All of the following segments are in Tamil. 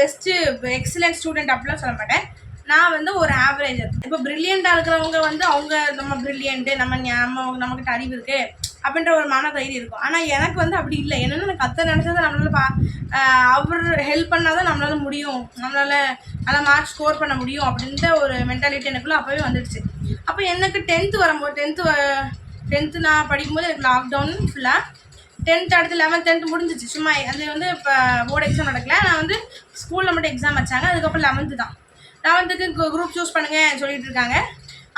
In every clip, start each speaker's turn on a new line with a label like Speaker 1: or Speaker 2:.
Speaker 1: பெஸ்ட்டு எக்ஸலன்ட் ஸ்டூடெண்ட் அப்படிலாம் சொல்ல மாட்டேன். நான் வந்து ஒரு ஆவரேஜர். இப்போ ப்ரில்லியண்ட்டாக இருக்கிறவங்க வந்து அவங்க நம்ம ப்ரில்லியண்ட்டு, நம்மக்கிட்ட அறிவு இருக்குது அப்படின்ற ஒரு மன தைரியம் இருக்கும். ஆனால் எனக்கு வந்து அப்படி இல்லை. என்னென்னா நான் கற்று நினச்சதை நம்மளால் அவர் ஹெல்ப் பண்ணால் தான் நம்மளால் முடியும், நம்மளால் நல்லா மார்க் ஸ்கோர் பண்ண முடியும் அப்படின்ற ஒரு மென்டாலிட்டி எனக்குள்ளே அப்போவே வந்துடுச்சு. அப்போ எனக்கு 10th வரும்போது 10th நான் படிக்கும்போது எனக்கு லாக்டவுன் ஃபுல்லாக. 10th அடுத்து 11th 10th முடிஞ்சிச்சு. சும்மா அது வந்து இப்போ போர்டு எக்ஸாம் நடக்கல. நான் வந்து ஸ்கூலில் மட்டும் எக்ஸாம் வச்சாங்க. அதுக்கப்புறம் 11th தான். 11th குரூப் சூஸ் பண்ணுங்க சொல்லிட்டு இருக்காங்க.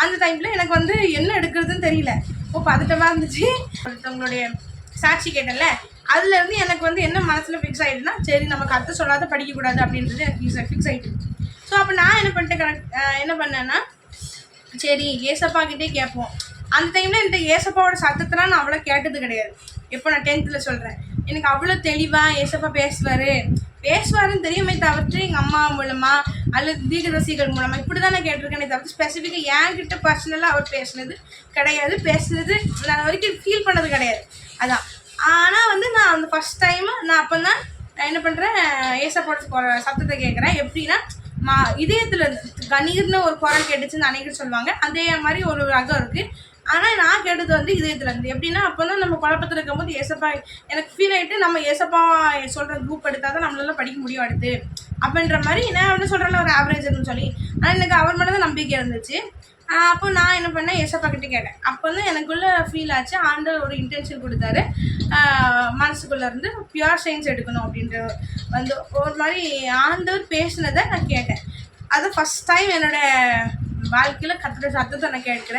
Speaker 1: அந்த டைமில் எனக்கு வந்து என்ன எடுக்கிறதுன்னு தெரியல. இப்போ பதட்டமாக இருந்துச்சு. ஒருத்தவங்களுடைய சாட்சி கேட்டேன்ல, அதுலேருந்து எனக்கு வந்து என்ன மனசில் ஃபிக்ஸ் ஆகிடுதுன்னா, சரி நம்ம கற்று சொல்லாத படிக்கக்கூடாது அப்படின்றது எனக்கு ஃபிக்ஸ் ஆகிட்டு. ஸோ அப்போ நான் என்ன பண்ணேன்னா, சரி ஏசப்பா கிட்டே கேட்போம். அந்த டைமில் என்கிட்ட ஏசப்பாவோட சத்தத்தெலாம் நான் அவ்வளோ கேட்டது கிடையாது. எப்போ நான் 10th சொல்கிறேன், எனக்கு அவ்வளோ தெளிவாக ஏசப்பா பேசுவாருன்னு தெரியுமே தவிர்த்து எங்கள் அம்மா மூலமாக அல்லது தீர்க்கதரிசிகள் மூலமாக இப்படி தான் நான் கேட்டிருக்கேனே தவிர்த்து ஸ்பெசிஃபிக்காக என்கிட்ட பர்சனலாக அவர் பேசுனது நான் வரைக்கும் ஃபீல் பண்ணது கிடையாது. அதான். ஆனால் வந்து நான் அந்த ஃபஸ்ட் டைமு நான் அப்போ தான் நான் என்ன பண்ணுறேன், ஏசப்பாவோட சத்தத்தை கேட்குறேன். எப்படின்னா இதயத்தில் கணீர்னு ஒரு குரல் கேட்டுச்சுன்னு அனைவரும் சொல்லுவாங்க. அதே மாதிரி ஒரு ரகம் இருக்குது. ஆனால் நான் கேட்டது வந்து இதயத்துலேருந்து. எப்படின்னா அப்போ தான் நம்ம குழப்பத்தில் இருக்கும்போது ஏசப்பா எனக்கு ஃபீல் ஆகிட்டு, நம்ம ஏசப்பா சொல்கிற குரூப் எடுத்தால் தான் நம்மளால படிக்க முடியும் அடுத்து அப்படின்ற மாதிரி. நான் வந்து சொல்கிறேன்ல ஒரு ஆவரேஜர்னு சொல்லி. ஆனால் எனக்கு அவர் மேலே தான் நம்பிக்கை இருந்துச்சு. அப்போ நான் என்ன பண்ணேன், ஏசப்பா கிட்டே கேட்டேன். அப்போ வந்து எனக்குள்ளே ஃபீல் ஆச்சு. ஆண்டவர் ஒரு இன்டென்ஷன் கொடுத்தாரு, மனசுக்குள்ளேருந்து பியூர் சயின்ஸ் எடுக்கணும் அப்படின்ற வந்து ஒரு மாதிரி ஆண்டவர் பேசினதை நான் கேட்டேன். அது ஃபஸ்ட் டைம் என்னோடய வாழ்க்கையில் கற்றுக்கிற சத்தத்தை நான் கேட்குறேன்.